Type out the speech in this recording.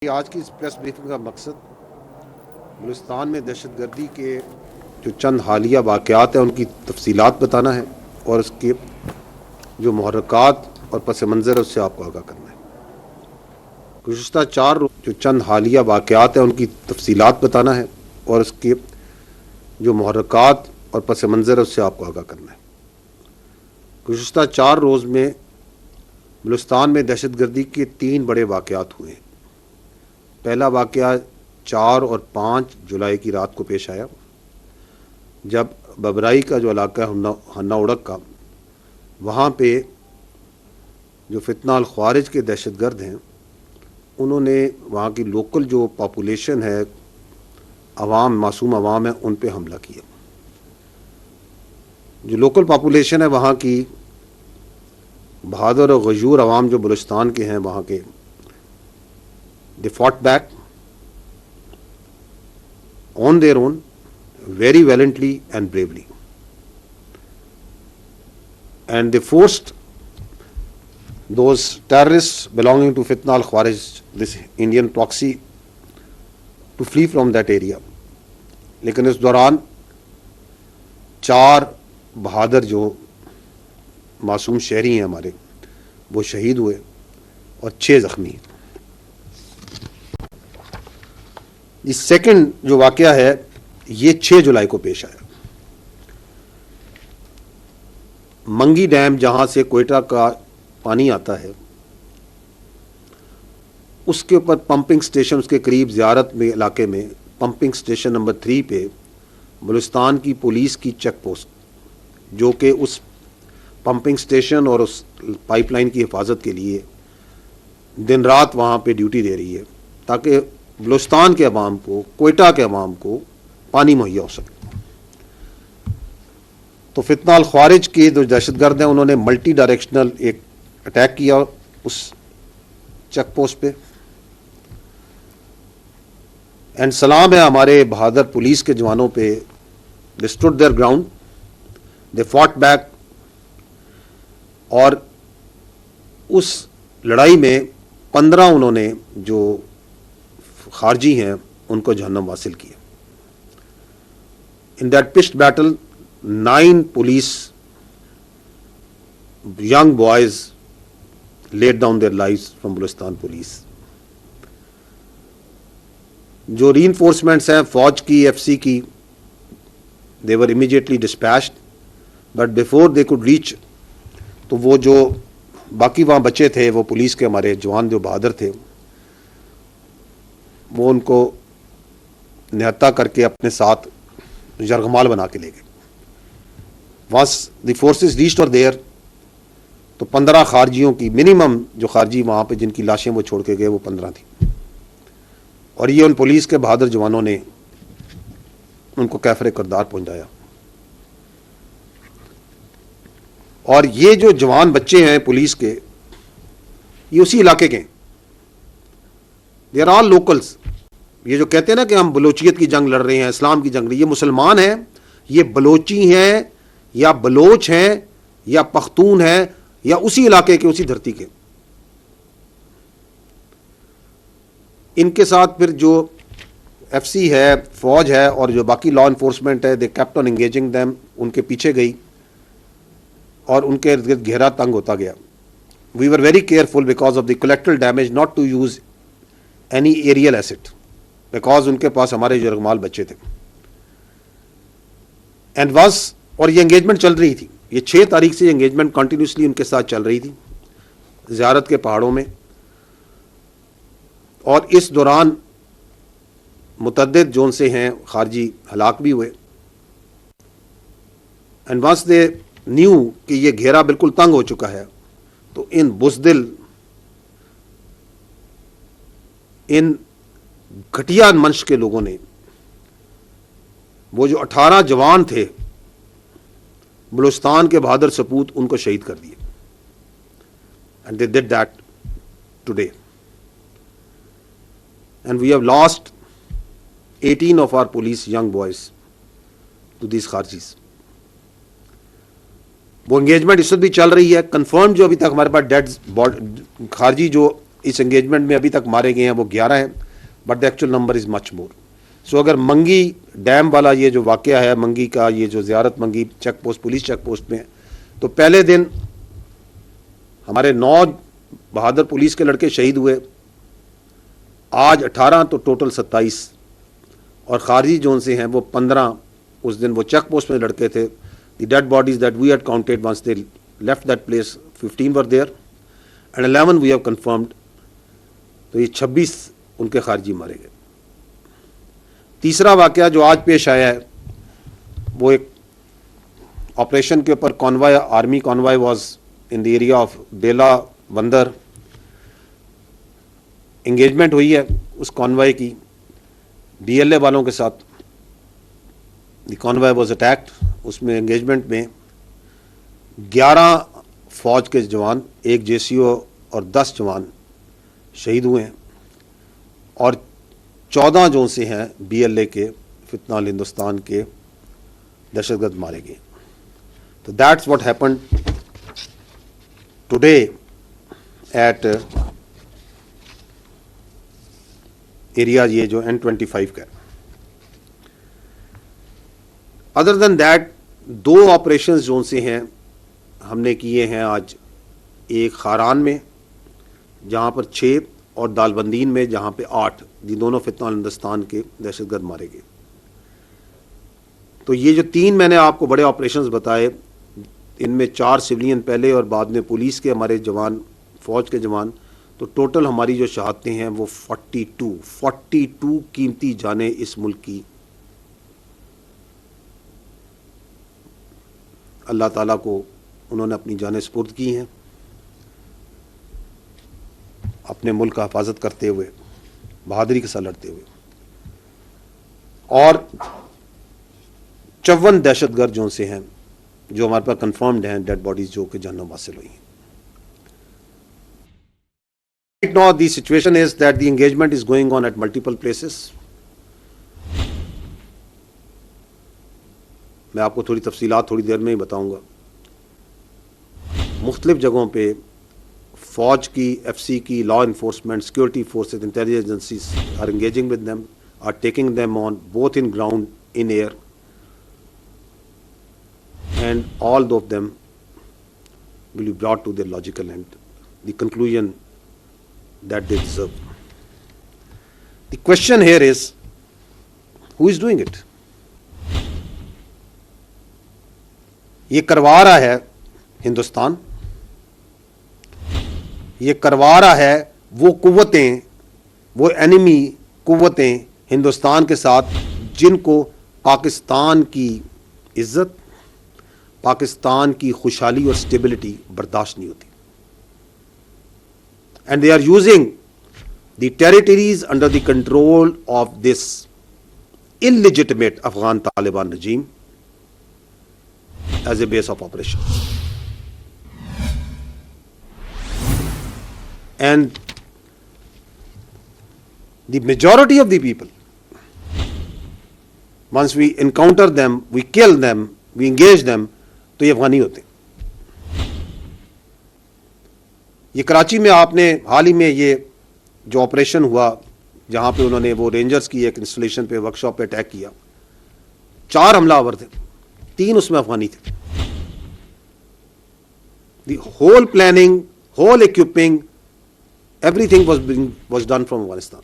آج کی اس press briefing کا مقصد بلوچستان میں دہشت گردی کے جو چند حالیہ واقعات ہیں ان کی تفصیلات بتانا ہے اور اس کے جو محرکات اور پس منظر ہے اس سے آپ کو آگاہ کرنا ہے۔ گزشتہ 4 روز جو چند حالیہ واقعات ہیں ان کی تفصیلات بتانا ہے اور اس کے جو محرکات اور پس منظر ہے اس سے آپ کو آگاہ کرنا ہے۔ گزشتہ 4 روز میں بلوچستان میں دہشت گردی کے 3 بڑے واقعات ہوئے ہیں۔ پہلا واقعہ 4 اور 5 جولائی کی رات کو پیش آیا، جب ببرائی کا جو علاقہ ہے ہنہ اڑک کا، وہاں پہ جو فتنہ الخوارج کے دہشت گرد ہیں انہوں نے وہاں کی لوکل جو پاپولیشن ہے، عوام، معصوم عوام ہے، ان پہ حملہ کیا۔ جو لوکل پاپولیشن ہے وہاں کی بہادر اور غیور عوام جو بلوچستان کے ہیں وہاں کے، they fought back on their own very valiantly and bravely, and they forced those terrorists belonging to Fitna al-Khawarij, this Indian proxy, to flee from that area. لیکن اس دوران 4 بہادر جو معصوم شہری ہیں ہمارے وہ شہید ہوئے اور 6 زخمی ہیں۔ یہ سیکنڈ جو واقعہ ہے یہ 6 جولائی کو پیش آیا۔ منگی ڈیم جہاں سے کوئٹہ کا پانی آتا ہے اس کے اوپر پمپنگ سٹیشن، اس کے قریب زیارت میں علاقے میں پمپنگ سٹیشن نمبر 3 پہ بلوچستان کی پولیس کی چیک پوسٹ، جو کہ اس پمپنگ سٹیشن اور اس پائپ لائن کی حفاظت کے لیے دن رات وہاں پہ ڈیوٹی دے رہی ہے تاکہ بلوچستان کے عوام کو، کوئٹہ کے عوام کو پانی مہیا ہو سکے۔ تو فتنہ الخوارج کے جو دہشت گرد ہیں انہوں نے ملٹی ڈائریکشنل ایک اٹیک کیا اس چیک پوسٹ پہ، اینڈ سلام ہے ہمارے بہادر پولیس کے جوانوں پہ، they stood their ground, they fought back, اور اس لڑائی میں 15 انہوں نے جو خارجی ہیں ان کو جہنم حاصل کیا۔ In that پچڈ battle 9 police young boys laid down their lives from Balochistan police. جو ری انفورسمنٹس ہیں فوج کی، ایف سی کی، they were immediately dispatched, but before they could reach، تو وہ جو باقی وہاں بچے تھے وہ پولیس کے ہمارے جوان جو بہادر تھے وہ ان کو نہتا کر کے اپنے ساتھ یرغمال بنا کے لے گئے۔ once the forces reached over there، تو 15 خارجیوں کی منیمم جو خارجی وہاں پہ جن کی لاشیں وہ چھوڑ کے گئے وہ 15 تھیں، اور یہ ان پولیس کے بہادر جوانوں نے ان کو کیفر کردار پہنچایا۔ اور یہ جو جوان بچے ہیں پولیس کے یہ اسی علاقے کے ہیں، دے آر آل لوکلز۔ یہ جو کہتے ہیں نا کہ ہم بلوچیت کی جنگ لڑ رہے ہیں، اسلام کی جنگ، یہ مسلمان ہیں، یہ بلوچی ہیں یا بلوچ ہیں یا پختون ہیں یا اسی علاقے کے، اسی دھرتی کے۔ ان کے ساتھ پھر جو ایف سی ہے، فوج ہے، اور جو باقی لا انفورسمنٹ ہے، they kept on engaging them, ان کے پیچھے گئی اور ان کے ارد گرد گھیرا تنگ ہوتا گیا۔ We were very careful because of the collateral damage not to use any aerial asset, because ان کے پاس ہمارے یرغمال بچے تھے، اینڈ واز، اور یہ انگیجمنٹ چل رہی تھی، یہ 6 تاریخ سے انگیجمنٹ کنٹینیوسلی ان کے ساتھ چل رہی تھی زیارت کے پہاڑوں میں، اور اس دوران متعدد جو ان سے ہیں خارجی ہلاک بھی ہوئے۔ اینڈ وانس دے نیو کہ یہ گھیرا بالکل تنگ ہو چکا ہے، تو ان بزدل، ان گھٹیا منش کے لوگوں نے وہ جو 18 جوان تھے بلوچستان کے بہادر سپوت ان کو شہید کر دیے، and they did that today, and we have lost 18 of our police young boys to these خارجیز۔ وہ انگیجمنٹ اس وقت بھی چل رہی ہے، کنفرم جو ابھی تک ہمارے پاس ڈیڈ خارجی جو اس انگیجمنٹ میں ابھی تک مارے گئے ہیں وہ 11 ہیں, but the actual number is much more. So اگر منگی ڈیم والا یہ جو واقعہ ہے, منگی کا یہ جو Ziarat Mangi check post, police check post میں, تو پہلے دن ہمارے 9 بہادر پولیس کے لڑکے شہید ہوئے, آج 18 تو ٹوٹل 27, اور خارجی جون سے ہیں وہ 15. اس دن وہ چیک پوسٹ میں لڑکے تھے. The dead bodies that we had counted once they left that place 15 were there and 11 we have confirmed. تو یہ 26 ان کے خارجی مارے گئے. تیسرا واقعہ جو آج پیش آیا ہے وہ ایک آپریشن کے اوپر convoy, army convoy was in the area of Bela بندر. انگیجمنٹ ہوئی ہے اس کانوائے کی ڈی ایل اے والوں کے ساتھ. دی کانوائے واز اٹیکڈ. اس میں انگیجمنٹ میں 11 فوج کے جوان, 1 جے سی او اور 10 جوان شہید ہوئے ہیں, اور 14 جو سے ہیں بی ایل اے کے فتنہ ہندوستان کے دہشت گرد مارے گئے. تو that's what happened today at area یہ جو N25 کا. ادر دین دیٹ 2 آپریشنز جو سے ہیں ہم نے کیے ہیں آج, ایک خاران میں جہاں پر 6 اور دالبندین میں جہاں پہ 8, یہ دونوں فتنہ ہندوستان کے دہشت گرد مارے گئے. تو یہ جو 3 میں نے آپ کو بڑے آپریشنز بتائے, ان میں 4 سولین پہلے اور بعد میں پولیس کے ہمارے جوان, فوج کے جوان, تو ٹوٹل ہماری جو شہادتیں ہیں وہ 42 قیمتی جانیں اس ملک کی اللہ تعالیٰ کو انہوں نے اپنی جانیں سپرد کی ہیں, اپنے ملک کا حفاظت کرتے ہوئے, بہادری کے ساتھ لڑتے ہوئے. اور 54 دہشت گرد جو سے ہیں جو ہمارے پاس کنفرمڈ ہیں ڈیڈ باڈیز جو کہ جانوں حاصل ہوئی ہیں. Right now the situation is that the engagement is going on at multiple places. میں آپ کو تھوڑی تفصیلات تھوڑی دیر میں ہی بتاؤں گا. مختلف جگہوں پہ فوج کی, ایف سی کی, law enforcement, security forces, intelligence agencies are engaging with them, are taking them on both in ground, in air, and all of them will be brought to their logical end, the conclusion that they deserve. The question here is, who is doing it? یہ کروا رہا ہے ہندوستان, یہ کروا رہا ہے وہ قوتیں, وہ اینیمی قوتیں ہندوستان کے ساتھ جن کو پاکستان کی عزت, پاکستان کی خوشحالی اور اسٹیبلٹی برداشت نہیں ہوتی. And they are using the territories under the control of this illegitimate Afghan Taliban regime as a base of operations. And the majority of the people, once we encounter them, we kill them, we engage them, تو یہ افغانی ہوتے ہیں. یہ کراچی میں آپ نے حال ہی میں یہ جو آپریشن ہوا جہاں پہ انہوں نے وہ رینجرز کی ایک انسٹالیشن پہ, ورک شاپ پہ اٹیک کیا, 4 حملہ آور تھے, 3 اس میں افغانی تھے. The whole planning, whole equipping, everything was done from Afghanistan.